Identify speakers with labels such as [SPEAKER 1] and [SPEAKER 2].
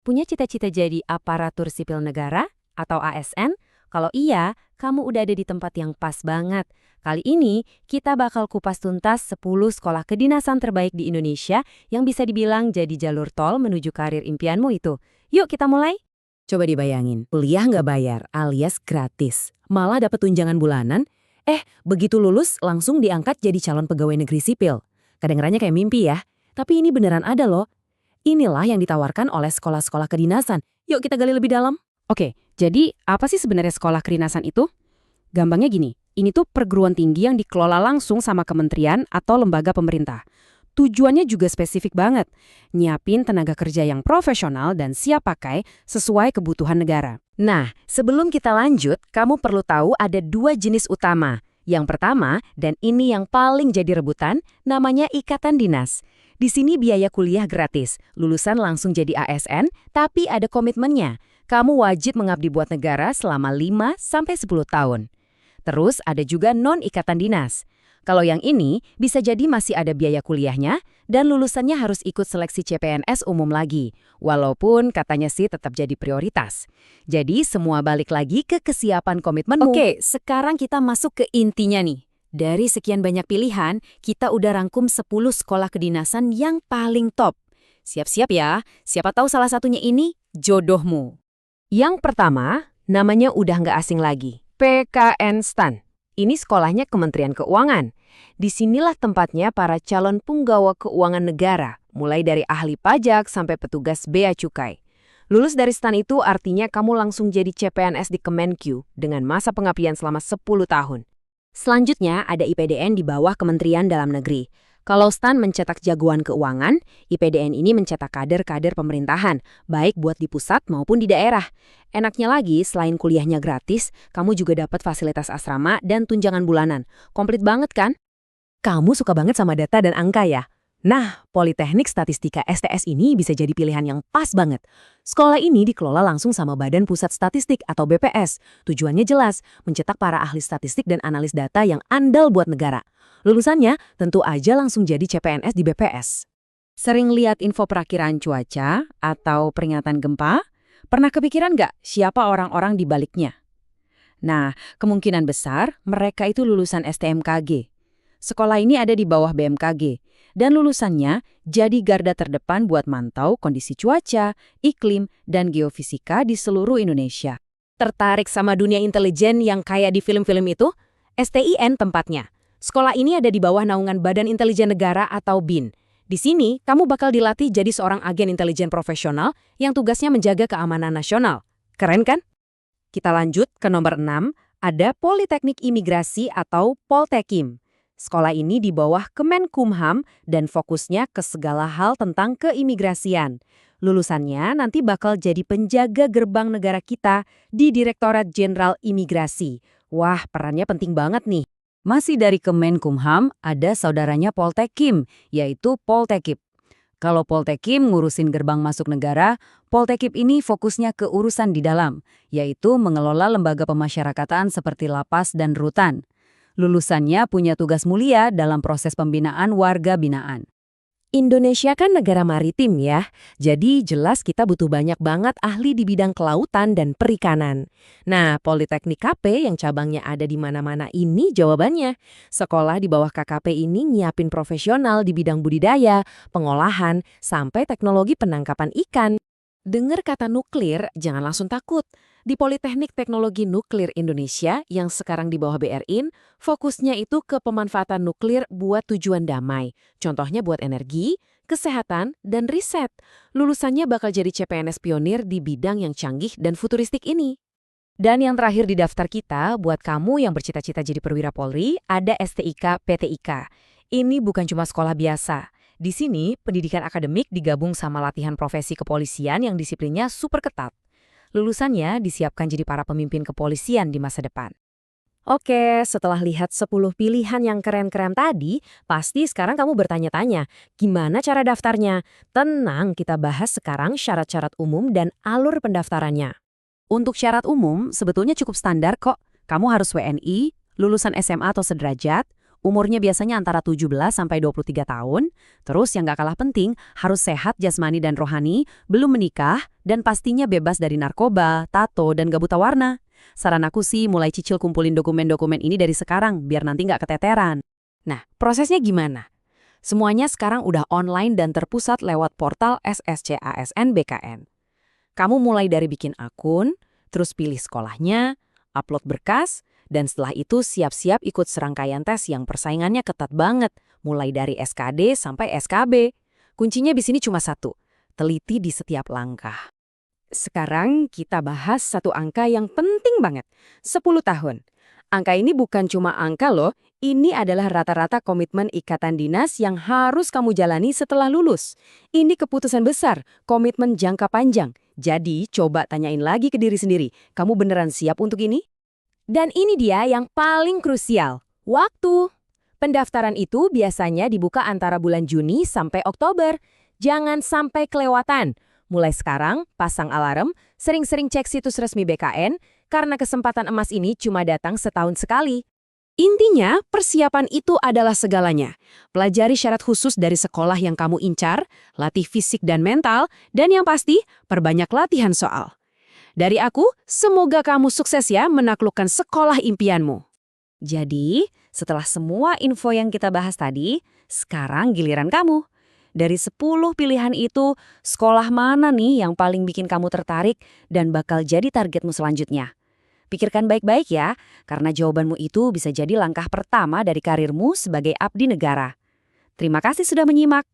[SPEAKER 1] Punya cita-cita jadi aparatur sipil negara atau ASN? Kalau iya, kamu udah ada di tempat yang pas banget. Kali ini, kita bakal kupas tuntas 10 sekolah kedinasan terbaik di Indonesia yang bisa dibilang jadi jalur tol menuju karir impianmu itu. Yuk kita mulai!
[SPEAKER 2] Coba dibayangin, kuliah nggak bayar alias gratis. Malah dapat tunjangan bulanan. Begitu lulus langsung diangkat jadi calon pegawai negeri sipil. Kedengarannya kayak mimpi ya. Tapi ini beneran ada loh. Inilah yang ditawarkan oleh sekolah-sekolah kedinasan. Yuk kita gali lebih dalam.
[SPEAKER 1] Oke, jadi apa sih sebenarnya sekolah kedinasan itu? Gampangnya gini, ini tuh perguruan tinggi yang dikelola langsung sama kementerian atau lembaga pemerintah. Tujuannya juga spesifik banget, nyiapin tenaga kerja yang profesional dan siap pakai sesuai kebutuhan negara. Nah, sebelum kita lanjut, kamu perlu tahu ada 2 jenis utama. Yang pertama, dan ini yang paling jadi rebutan, namanya ikatan dinas. Di sini biaya kuliah gratis, lulusan langsung jadi ASN, tapi ada komitmennya. Kamu wajib mengabdi buat negara selama 5-10 tahun. Terus ada juga non-ikatan dinas. Kalau yang ini, bisa jadi masih ada biaya kuliahnya, dan lulusannya harus ikut seleksi CPNS umum lagi. Walaupun katanya sih tetap jadi prioritas. Jadi semua balik lagi ke kesiapan komitmenmu. Oke, sekarang kita masuk ke intinya nih. Dari sekian banyak pilihan, kita udah rangkum 10 sekolah kedinasan yang paling top. Siap-siap ya, siapa tahu salah satunya ini jodohmu. Yang pertama, namanya udah nggak asing lagi, PKN STAN. Ini sekolahnya Kementerian Keuangan. Disinilah tempatnya para calon punggawa keuangan negara, mulai dari ahli pajak sampai petugas bea cukai. Lulus dari STAN itu artinya kamu langsung jadi CPNS di Kemenq dengan masa pengabdian selama 10 tahun. Selanjutnya ada IPDN di bawah Kementerian Dalam Negeri. Kalau STAN mencetak jagoan keuangan, IPDN ini mencetak kader-kader pemerintahan, baik buat di pusat maupun di daerah. Enaknya lagi, selain kuliahnya gratis, kamu juga dapat fasilitas asrama dan tunjangan bulanan. Komplit banget kan?
[SPEAKER 2] Kamu suka banget sama data dan angka ya? Nah, Politeknik Statistika STS ini bisa jadi pilihan yang pas banget. Sekolah ini dikelola langsung sama Badan Pusat Statistik atau BPS. Tujuannya jelas, mencetak para ahli statistik dan analis data yang andal buat negara. Lulusannya tentu aja langsung jadi CPNS di BPS.
[SPEAKER 1] Sering lihat info perakiraan cuaca atau peringatan gempa? Pernah kepikiran nggak siapa orang-orang di baliknya? Nah, kemungkinan besar mereka itu lulusan STMKG. Sekolah ini ada di bawah BMKG, dan lulusannya jadi garda terdepan buat mantau kondisi cuaca, iklim, dan geofisika di seluruh Indonesia. Tertarik sama dunia intelijen yang kayak di film-film itu? STIN tempatnya. Sekolah ini ada di bawah naungan Badan Intelijen Negara atau BIN. Di sini, kamu bakal dilatih jadi seorang agen intelijen profesional yang tugasnya menjaga keamanan nasional. Keren kan? Kita lanjut ke nomor 6, ada Politeknik Imigrasi atau Poltekim. Sekolah ini di bawah Kemenkumham dan fokusnya ke segala hal tentang keimigrasian. Lulusannya nanti bakal jadi penjaga gerbang negara kita di Direktorat Jenderal Imigrasi. Wah, perannya penting banget nih. Masih dari Kemenkumham, ada saudaranya Poltekim, yaitu Poltekip. Kalau Poltekim ngurusin gerbang masuk negara, Poltekip ini fokusnya ke urusan di dalam, yaitu mengelola lembaga pemasyarakatan seperti lapas dan rutan. Lulusannya punya tugas mulia dalam proses pembinaan warga binaan. Indonesia kan negara maritim ya, jadi jelas kita butuh banyak banget ahli di bidang kelautan dan perikanan. Nah, Politeknik KP yang cabangnya ada di mana-mana ini jawabannya. Sekolah di bawah KKP ini nyiapin profesional di bidang budidaya, pengolahan, sampai teknologi penangkapan ikan. Dengar kata nuklir, jangan langsung takut. Di Politeknik Teknologi Nuklir Indonesia yang sekarang di bawah BRIN, fokusnya itu ke pemanfaatan nuklir buat tujuan damai. Contohnya buat energi, kesehatan, dan riset. Lulusannya bakal jadi CPNS pionir di bidang yang canggih dan futuristik ini. Dan yang terakhir di daftar kita, buat kamu yang bercita-cita jadi perwira Polri, ada STIK PTIK. Ini bukan cuma sekolah biasa. Di sini, pendidikan akademik digabung sama latihan profesi kepolisian yang disiplinnya super ketat. Lulusannya disiapkan jadi para pemimpin kepolisian di masa depan. Oke, setelah lihat 10 pilihan yang keren-keren tadi, pasti sekarang kamu bertanya-tanya, gimana cara daftarnya? Tenang, kita bahas sekarang syarat-syarat umum dan alur pendaftarannya. Untuk syarat umum, sebetulnya cukup standar kok. Kamu harus WNI, lulusan SMA atau sederajat,
[SPEAKER 2] Umurnya biasanya antara 17 sampai 23 tahun. Terus yang gak kalah penting, harus sehat jasmani dan rohani, belum menikah, dan pastinya bebas dari narkoba, tato, dan gak buta warna. Saran aku sih mulai cicil kumpulin dokumen-dokumen ini dari sekarang, biar nanti gak keteteran. Nah, prosesnya gimana? Semuanya sekarang udah online dan terpusat lewat portal SSCASN BKN. Kamu mulai dari bikin akun, terus pilih sekolahnya, upload berkas, dan setelah itu siap-siap ikut serangkaian tes yang persaingannya ketat banget, mulai dari SKD sampai SKB. Kuncinya di sini cuma satu, teliti di setiap langkah. Sekarang kita bahas satu angka yang penting banget, 10 tahun. Angka ini bukan cuma angka loh, ini adalah rata-rata komitmen ikatan dinas yang harus kamu jalani setelah lulus. Ini keputusan besar, komitmen jangka panjang. Jadi coba tanyain lagi ke diri sendiri, kamu beneran siap untuk ini? Dan ini dia yang paling krusial, waktu. Pendaftaran itu biasanya dibuka antara bulan Juni sampai Oktober. Jangan sampai kelewatan. Mulai sekarang, pasang alarm, sering-sering cek situs resmi BKN, karena kesempatan emas ini cuma datang setahun sekali. Intinya, persiapan itu adalah segalanya. Pelajari syarat khusus dari sekolah yang kamu incar, latih fisik dan mental, dan yang pasti, perbanyak latihan soal. Dari aku, semoga kamu sukses ya menaklukkan sekolah impianmu. Jadi, setelah semua info yang kita bahas tadi, sekarang giliran kamu. Dari 10 pilihan itu, sekolah mana nih yang paling bikin kamu tertarik dan bakal jadi targetmu selanjutnya? Pikirkan baik-baik ya, karena jawabanmu itu bisa jadi langkah pertama dari karirmu sebagai abdi negara. Terima kasih sudah menyimak.